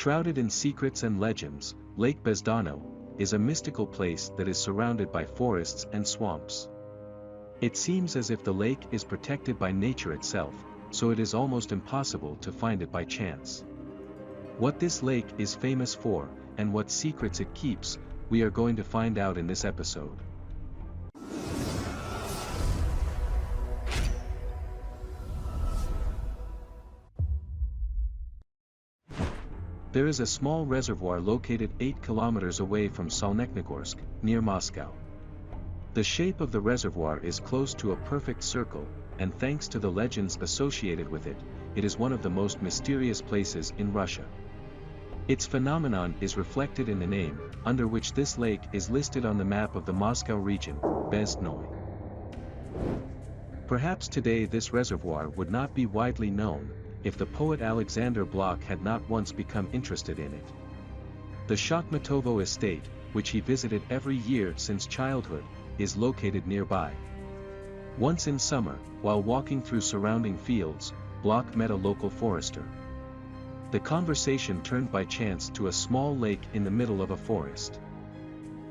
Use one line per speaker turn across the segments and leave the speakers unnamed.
Shrouded in secrets and legends, Lake Bezdonnoe is a mystical place that is surrounded by forests and swamps. It seems as if the lake is protected by nature itself, so it is almost impossible to find it by chance. What this lake is famous for, and what secrets it keeps, we are going to find out in this episode. There is a small reservoir located 8 kilometers away from Solnechnogorsk, near Moscow. The shape of the reservoir is close to a perfect circle, and thanks to the legends associated with it, it is one of the most mysterious places in Russia. Its phenomenon is reflected in the name, under which this lake is listed on the map of the Moscow region, Bezdonnoe. Perhaps today this reservoir would not be widely known, if the poet Alexander Blok had not once become interested in it. The Shakhmatovo estate, which he visited every year since childhood, is located nearby. Once in summer, while walking through surrounding fields, Blok met a local forester. The conversation turned by chance to a small lake in the middle of a forest.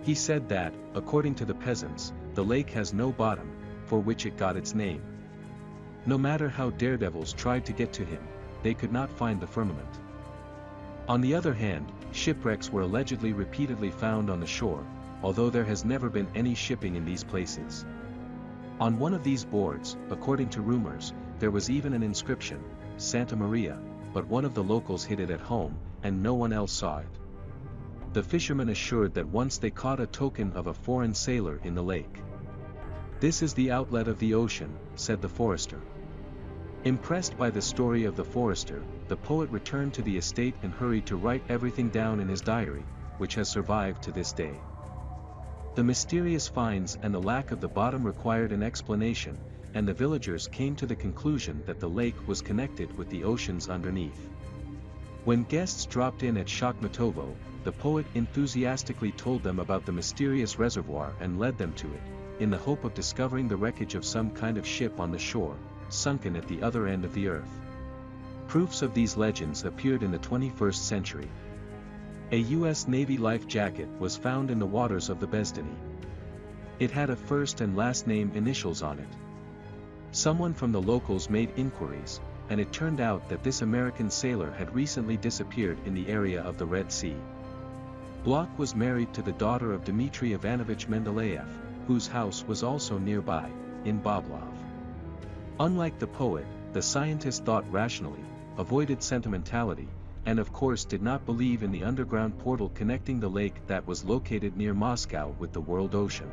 He said that, according to the peasants, the lake has no bottom, for which it got its name. No matter how daredevils tried to get to him, they could not find the firmament. On the other hand, shipwrecks were allegedly repeatedly found on the shore, although there has never been any shipping in these places. On one of these boards, according to rumors, there was even an inscription, Santa Maria, but one of the locals hid it at home, and no one else saw it. The fishermen assured that once they caught a token of a foreign sailor in the lake. "This is the outlet of the ocean," said the forester. Impressed by the story of the forester, the poet returned to the estate and hurried to write everything down in his diary, which has survived to this day. The mysterious finds and the lack of the bottom required an explanation, and the villagers came to the conclusion that the lake was connected with the oceans underneath. When guests dropped in at Shakhmatovo, the poet enthusiastically told them about the mysterious reservoir and led them to it, in the hope of discovering the wreckage of some kind of ship on the shore, sunken at the other end of the earth. Proofs of these legends appeared in the 21st century. A U.S. Navy life jacket was found in the waters of the Bezdonnoe. It had a first and last name initials on it. Someone from the locals made inquiries, and it turned out that this American sailor had recently disappeared in the area of the Red Sea. Blok was married to the daughter of Dmitry Ivanovich Mendeleev, whose house was also nearby, in Boblov. Unlike the poet, the scientist thought rationally, avoided sentimentality, and of course did not believe in the underground portal connecting the lake that was located near Moscow with the world ocean.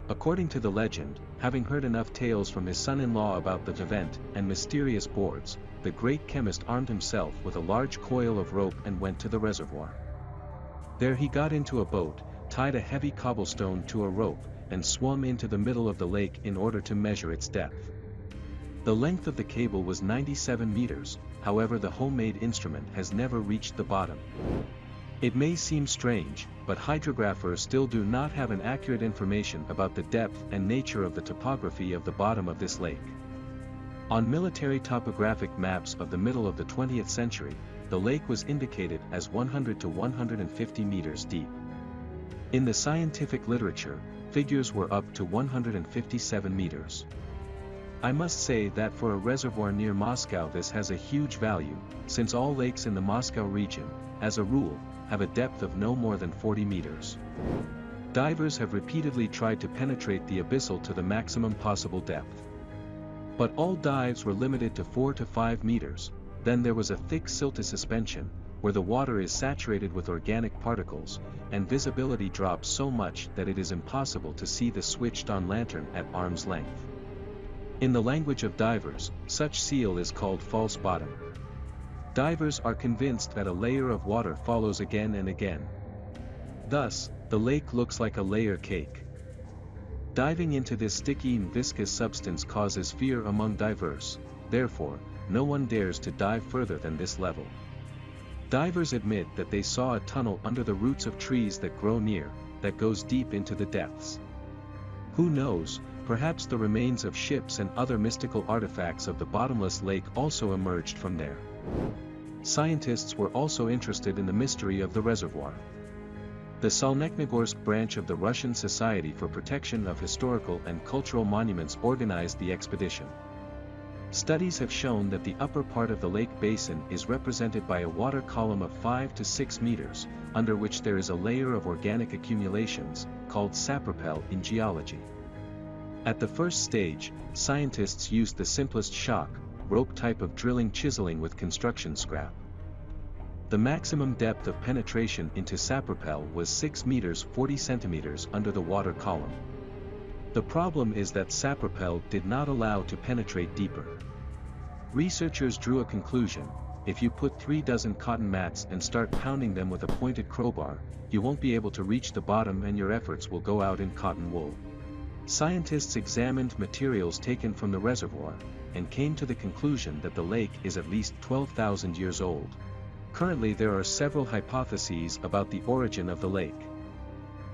According to the legend, having heard enough tales from his son-in-law about the event and mysterious boards, the great chemist armed himself with a large coil of rope and went to the reservoir. There he got into a boat, tied a heavy cobblestone to a rope, and swum into the middle of the lake in order to measure its depth. The length of the cable was 97 meters, however the homemade instrument has never reached the bottom. It may seem strange, but hydrographers still do not have an accurate information about the depth and nature of the topography of the bottom of this lake. On military topographic maps of the middle of the 20th century, the lake was indicated as 100 to 150 meters deep. In the scientific literature, figures were up to 157 meters. I must say that for a reservoir near Moscow this has a huge value, since all lakes in the Moscow region, as a rule, have a depth of no more than 40 meters. Divers have repeatedly tried to penetrate the abyssal to the maximum possible depth. But all dives were limited to 4 to 5 meters, then there was a thick silty suspension, where the water is saturated with organic particles, and visibility drops so much that it is impossible to see the switched-on lantern at arm's length. In the language of divers, such seal is called false bottom. Divers are convinced that a layer of water follows again and again. Thus, the lake looks like a layer cake. Diving into this sticky and viscous substance causes fear among divers, therefore, no one dares to dive further than this level. Divers admit that they saw a tunnel under the roots of trees that grow near, that goes deep into the depths. Who knows, perhaps the remains of ships and other mystical artifacts of the bottomless lake also emerged from there. scientists were also interested in the mystery of the reservoir. The Solnechnogorsk branch of the Russian Society for Protection of Historical and Cultural Monuments organized the expedition. Studies have shown that the upper part of the lake basin is represented by a water column of 5 to 6 meters, under which there is a layer of organic accumulations, called sapropel in geology. At the first stage, scientists used the simplest shock, rope type of drilling chiseling with construction scrap. The maximum depth of penetration into sapropel was 6 meters 40 centimeters under the water column. The problem is that sapropel did not allow to penetrate deeper. Researchers drew a conclusion: if you put 3 dozen cotton mats and start pounding them with a pointed crowbar, you won't be able to reach the bottom and your efforts will go out in cotton wool. Scientists examined materials taken from the reservoir, and came to the conclusion that the lake is at least 12,000 years old. Currently there are several hypotheses about the origin of the lake.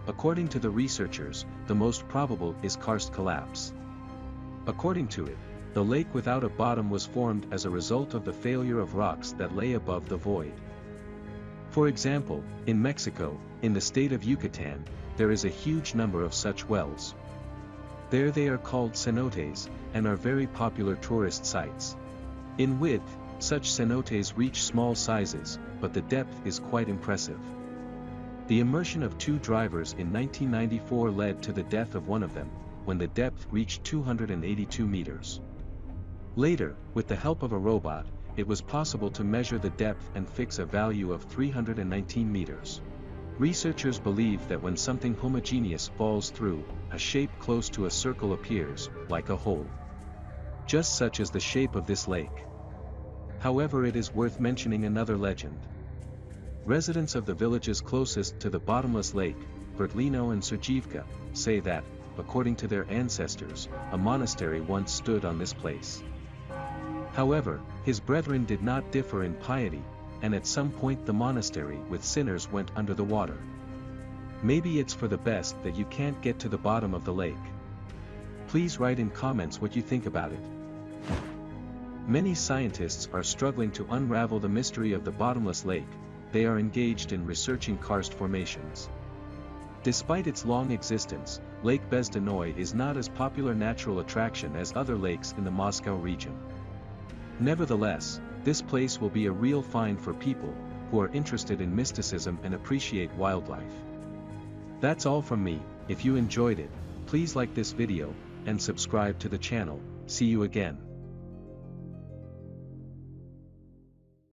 According to the researchers, the most probable is karst collapse. According to it, the lake without a bottom was formed as a result of the failure of rocks that lay above the void. For example, in Mexico, in the state of Yucatan, there is a huge number of such wells. There they are called cenotes, and are very popular tourist sites. In width, such cenotes reach small sizes, but the depth is quite impressive. The immersion of 2 drivers in 1994 led to the death of one of them, when the depth reached 282 meters. Later, with the help of a robot, it was possible to measure the depth and fix a value of 319 meters. Researchers believe that when something homogeneous falls through, a shape close to a circle appears, like a hole. Just such as the shape of this lake. However, it is worth mentioning another legend. Residents of the villages closest to the bottomless lake, Bezdonnoe and Sergivka, say that, according to their ancestors, a monastery once stood on this place. However, his brethren did not differ in piety, and at some point the monastery with sinners went under the water. Maybe it's for the best that you can't get to the bottom of the lake. Please write in comments what you think about it. Many scientists are struggling to unravel the mystery of the bottomless lake. They are engaged in researching karst formations. Despite its long existence, Lake Bezdonnoe is not as popular natural attraction as other lakes in the Moscow region. Nevertheless, this place will be a real find for people who are interested in mysticism and appreciate wildlife. That's all from me. If you enjoyed it, please like this video and subscribe to the channel. See you again.